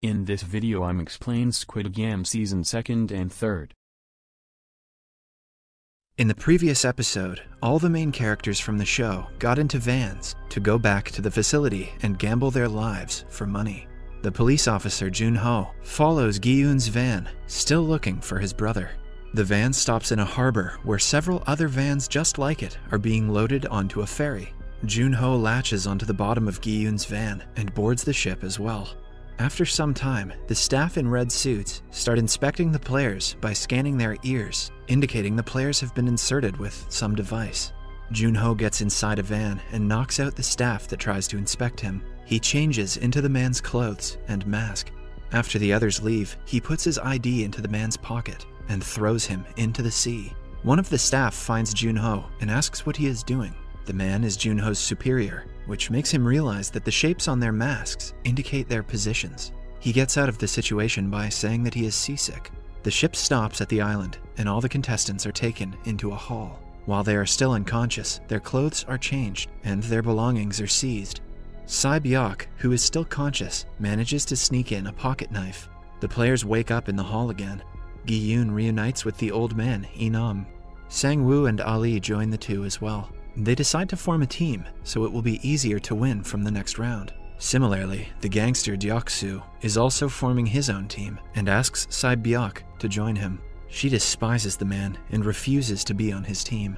In this video I'm explain Squid Game Season 2nd and 3rd. In the previous episode, all the main characters from the show got into vans to go back to the facility and gamble their lives for money. The police officer Jun-ho follows Gi-yoon's van, still looking for his brother. The van stops in a harbor where several other vans just like it are being loaded onto a ferry. Jun-ho latches onto the bottom of Gi-yoon's van and boards the ship as well. After some time, the staff in red suits start inspecting the players by scanning their ears, indicating the players have been inserted with some device. Jun-ho gets inside a van and knocks out the staff that tries to inspect him. He changes into the man's clothes and mask. After the others leave, he puts his ID into the man's pocket and throws him into the sea. One of the staff finds Jun-ho and asks what he is doing. The man is Jun-ho's superior, which makes him realize that the shapes on their masks indicate their positions. He gets out of the situation by saying that he is seasick. The ship stops at the island, and all the contestants are taken into a hall. While they are still unconscious, their clothes are changed, and their belongings are seized. Sae-byok, who is still conscious, manages to sneak in a pocket knife. The players wake up in the hall again. Gi-yoon reunites with the old man, Inam. Sang-woo and Ali join the two as well. They decide to form a team, so it will be easier to win from the next round. Similarly, the gangster Deok-soo is also forming his own team and asks Sae-byok to join him. She despises the man and refuses to be on his team.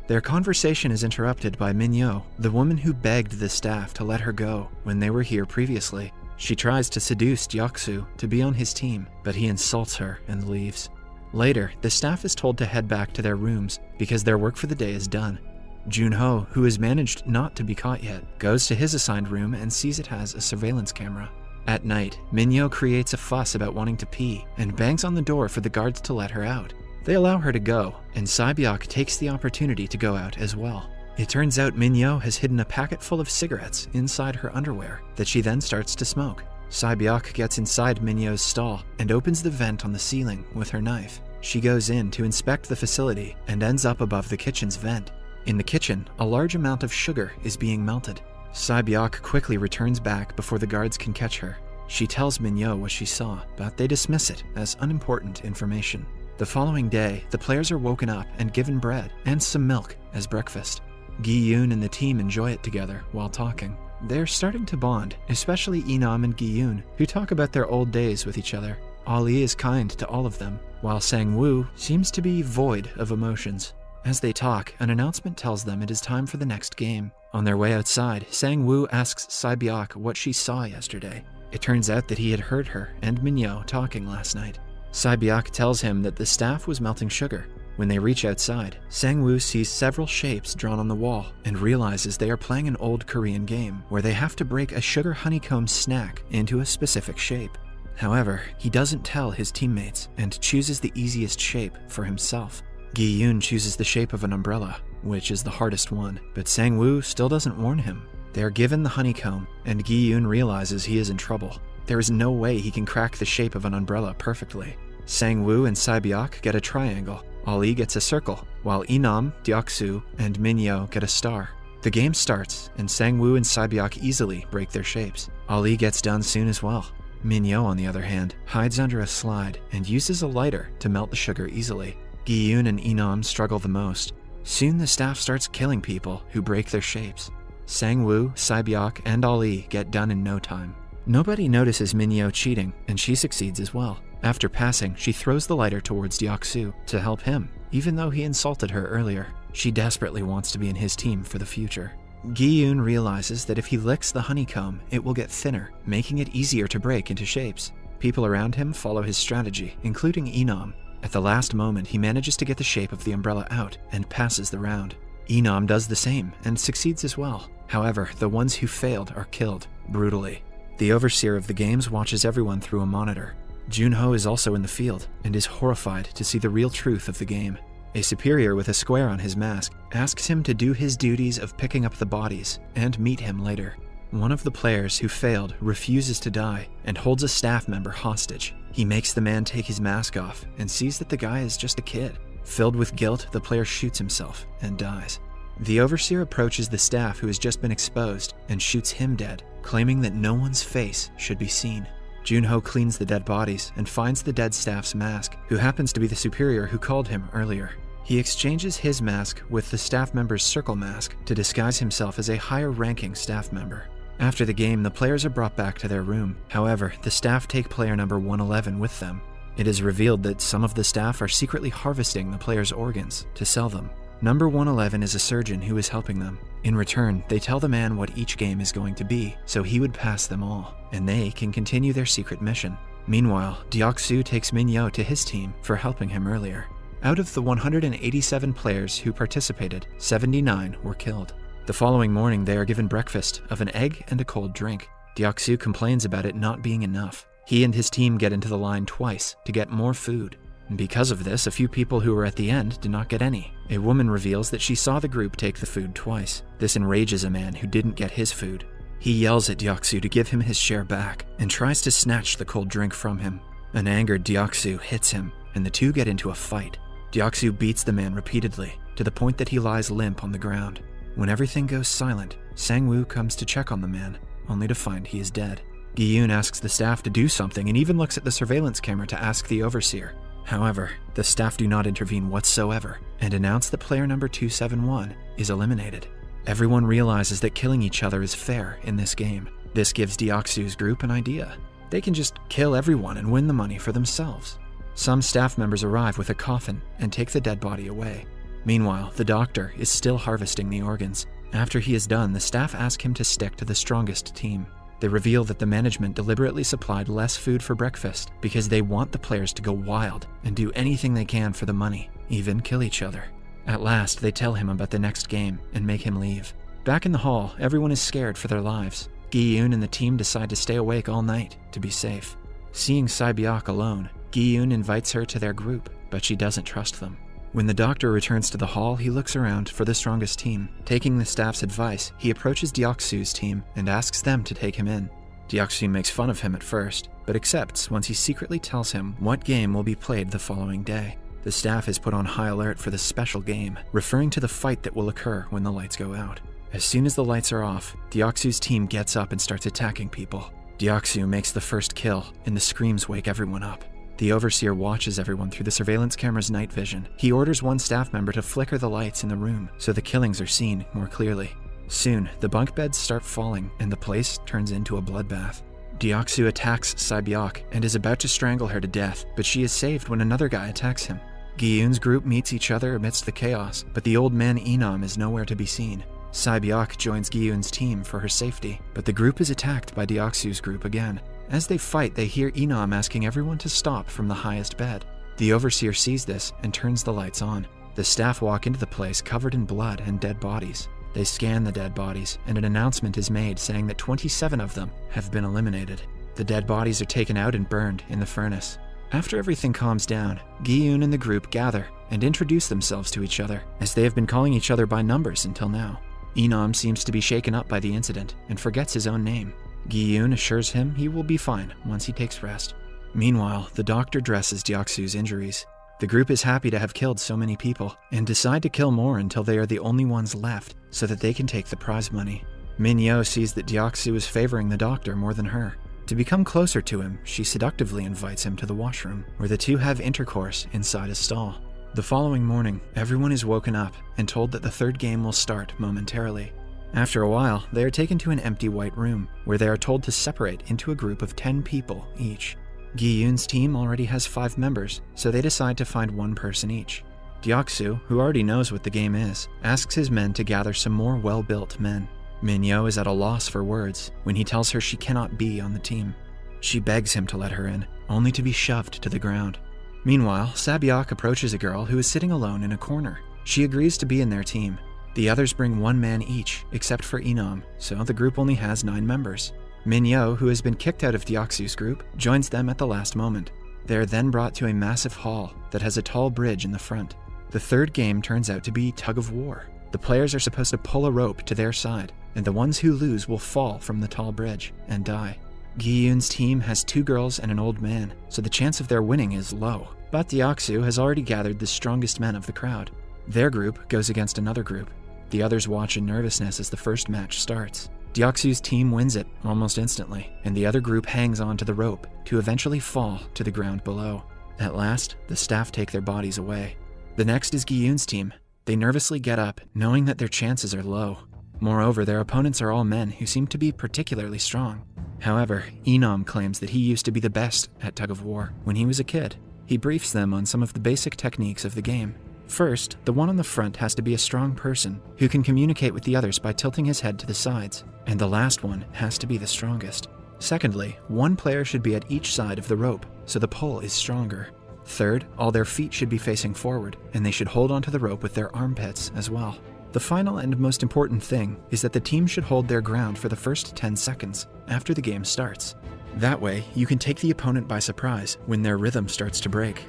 Their conversation is interrupted by Min-yo, the woman who begged the staff to let her go when they were here previously. She tries to seduce Deok-soo to be on his team, but he insults her and leaves. Later, the staff is told to head back to their rooms because their work for the day is done. Jun-ho, who has managed not to be caught yet, goes to his assigned room and sees it has a surveillance camera. At night, Min-yo creates a fuss about wanting to pee and bangs on the door for the guards to let her out. They allow her to go, and Sae-byok takes the opportunity to go out as well. It turns out Min-yo has hidden a packet full of cigarettes inside her underwear that she then starts to smoke. Sae-byok gets inside Min-yo's stall and opens the vent on the ceiling with her knife. She goes in to inspect the facility and ends up above the kitchen's vent. In the kitchen, a large amount of sugar is being melted. Sae-byok quickly returns back before the guards can catch her. She tells Min-yo what she saw, but they dismiss it as unimportant information. The following day, the players are woken up and given bread and some milk as breakfast. Gi-yoon and the team enjoy it together while talking. They're starting to bond, especially Inam and Gi-yoon, who talk about their old days with each other. Ali is kind to all of them, while Sang-woo seems to be void of emotions. As they talk, an announcement tells them it is time for the next game. On their way outside, Sang-woo asks Sae-byok what she saw yesterday. It turns out that he had heard her and Min-yo talking last night. Sae-byok tells him that the staff was melting sugar. When they reach outside, Sang-woo sees several shapes drawn on the wall and realizes they are playing an old Korean game where they have to break a sugar honeycomb snack into a specific shape. However, he doesn't tell his teammates and chooses the easiest shape for himself. Gi-yoon chooses the shape of an umbrella, which is the hardest one, but Sang-woo still doesn't warn him. They are given the honeycomb, and Gi-yoon realizes he is in trouble. There is no way he can crack the shape of an umbrella perfectly. Sang-woo and Sae-byok get a triangle, Ali gets a circle, while Inam, Deok-soo, and Min-yo get a star. The game starts, and Sang-woo and Sae-byok easily break their shapes. Ali gets done soon as well. Min-yo, on the other hand, hides under a slide and uses a lighter to melt the sugar easily. Gi-yoon and Inam struggle the most. Soon the staff starts killing people who break their shapes. Sang-woo, Sae-byok, and Ali get done in no time. Nobody notices Min-yo cheating, and she succeeds as well. After passing, she throws the lighter towards Deok-soo to help him, even though he insulted her earlier. She desperately wants to be in his team for the future. Gi-yoon realizes that if he licks the honeycomb, it will get thinner, making it easier to break into shapes. People around him follow his strategy, including Inam. At the last moment, he manages to get the shape of the umbrella out and passes the round. Inam does the same and succeeds as well. However, the ones who failed are killed brutally. The overseer of the games watches everyone through a monitor. Jun-ho is also in the field and is horrified to see the real truth of the game. A superior with a square on his mask asks him to do his duties of picking up the bodies and meet him later. One of the players who failed refuses to die and holds a staff member hostage. He makes the man take his mask off and sees that the guy is just a kid. Filled with guilt, the player shoots himself and dies. The overseer approaches the staff who has just been exposed and shoots him dead, claiming that no one's face should be seen. Junho cleans the dead bodies and finds the dead staff's mask, who happens to be the superior who called him earlier. He exchanges his mask with the staff member's circle mask to disguise himself as a higher-ranking staff member. After the game, the players are brought back to their room. However, the staff take player number 111 with them. It is revealed that some of the staff are secretly harvesting the players' organs to sell them. Number 111 is a surgeon who is helping them. In return, they tell the man what each game is going to be, so he would pass them all, and they can continue their secret mission. Meanwhile, Deok-soo takes Min-yo to his team for helping him earlier. Out of the 187 players who participated, 79 were killed. The following morning, they are given breakfast of an egg and a cold drink. Deok-soo complains about it not being enough. He and his team get into the line twice to get more food. And because of this, a few people who were at the end did not get any. A woman reveals that she saw the group take the food twice. This enrages a man who didn't get his food. He yells at Deok-soo to give him his share back and tries to snatch the cold drink from him. An angered Deok-soo hits him, and the two get into a fight. Deok-soo beats the man repeatedly, to the point that he lies limp on the ground. When everything goes silent, Sang-woo comes to check on the man, only to find he is dead. Gi-yoon asks the staff to do something and even looks at the surveillance camera to ask the overseer. However, the staff do not intervene whatsoever and announce that player number 271 is eliminated. Everyone realizes that killing each other is fair in this game. This gives Deok-soo's group an idea. They can just kill everyone and win the money for themselves. Some staff members arrive with a coffin and take the dead body away. Meanwhile, the doctor is still harvesting the organs. After he is done, the staff ask him to stick to the strongest team. They reveal that the management deliberately supplied less food for breakfast because they want the players to go wild and do anything they can for the money, even kill each other. At last, they tell him about the next game and make him leave. Back in the hall, everyone is scared for their lives. Gi-yoon and the team decide to stay awake all night to be safe. Seeing Sae-byeok alone, Gi-yoon invites her to their group, but she doesn't trust them. When the doctor returns to the hall, he looks around for the strongest team. Taking the staff's advice, he approaches Deok-soo's team and asks them to take him in. Deok-soo makes fun of him at first, but accepts once he secretly tells him what game will be played the following day. The staff is put on high alert for this special game, referring to the fight that will occur when the lights go out. As soon as the lights are off, Deok-soo's team gets up and starts attacking people. Deok-soo makes the first kill, and the screams wake everyone up. The overseer watches everyone through the surveillance camera's night vision. He orders one staff member to flicker the lights in the room so the killings are seen more clearly. Soon, the bunk beds start falling and the place turns into a bloodbath. Deok-soo attacks Sae-byeok and is about to strangle her to death, but she is saved when another guy attacks him. Gi-yoon's group meets each other amidst the chaos, but the old man Inam is nowhere to be seen. Sae-byeok joins Gi-yoon's team for her safety, but the group is attacked by Deok-soo's group again. As they fight, they hear Inam asking everyone to stop from the highest bed. The overseer sees this and turns the lights on. The staff walk into the place covered in blood and dead bodies. They scan the dead bodies, and an announcement is made saying that 27 of them have been eliminated. The dead bodies are taken out and burned in the furnace. After everything calms down, Gi-yoon and the group gather and introduce themselves to each other, as they have been calling each other by numbers until now. Inam seems to be shaken up by the incident and forgets his own name. Gi-yoon assures him he will be fine once he takes rest. Meanwhile, the doctor dresses Deok-soo's injuries. The group is happy to have killed so many people and decide to kill more until they are the only ones left so that they can take the prize money. Min-yo sees that Deok-soo is favoring the doctor more than her. To become closer to him, she seductively invites him to the washroom, where the two have intercourse inside a stall. The following morning, everyone is woken up and told that the third game will start momentarily. After a while, they are taken to an empty white room, where they are told to separate into a group of 10 people each. Gi-yoon's team already has 5 members, so they decide to find one person each. Deok-soo, who already knows what the game is, asks his men to gather some more well-built men. Min-yo is at a loss for words when he tells her she cannot be on the team. She begs him to let her in, only to be shoved to the ground. Meanwhile, Sae-byeok approaches a girl who is sitting alone in a corner. She agrees to be in their team. The others bring 1 man each, except for Inam, so the group only has 9 members. Min-yo, who has been kicked out of Deok-soo's group, joins them at the last moment. They are then brought to a massive hall that has a tall bridge in the front. The third game turns out to be tug of war. The players are supposed to pull a rope to their side, and the ones who lose will fall from the tall bridge and die. Gi-yoon's team has 2 girls and an old man, so the chance of their winning is low. But Deok-soo has already gathered the strongest men of the crowd. Their group goes against another group. The others watch in nervousness as the first match starts. Deoksu's team wins it almost instantly, and the other group hangs on to the rope to eventually fall to the ground below. At last, the staff take their bodies away. The next is Gi-yoon's team. They nervously get up, knowing that their chances are low. Moreover, their opponents are all men who seem to be particularly strong. However, Enom claims that he used to be the best at tug-of-war when he was a kid. He briefs them on some of the basic techniques of the game. First, the one on the front has to be a strong person who can communicate with the others by tilting his head to the sides, and the last one has to be the strongest. Secondly, one player should be at each side of the rope, so the pull is stronger. Third, all their feet should be facing forward, and they should hold onto the rope with their armpits as well. The final and most important thing is that the team should hold their ground for the first 10 seconds after the game starts. That way, you can take the opponent by surprise when their rhythm starts to break.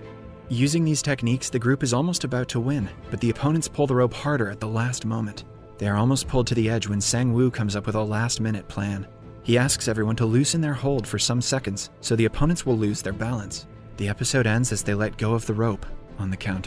Using these techniques, the group is almost about to win, but the opponents pull the rope harder at the last moment. They are almost pulled to the edge when Sang-woo comes up with a last-minute plan. He asks everyone to loosen their hold for some seconds so the opponents will lose their balance. The episode ends as they let go of the rope on the count of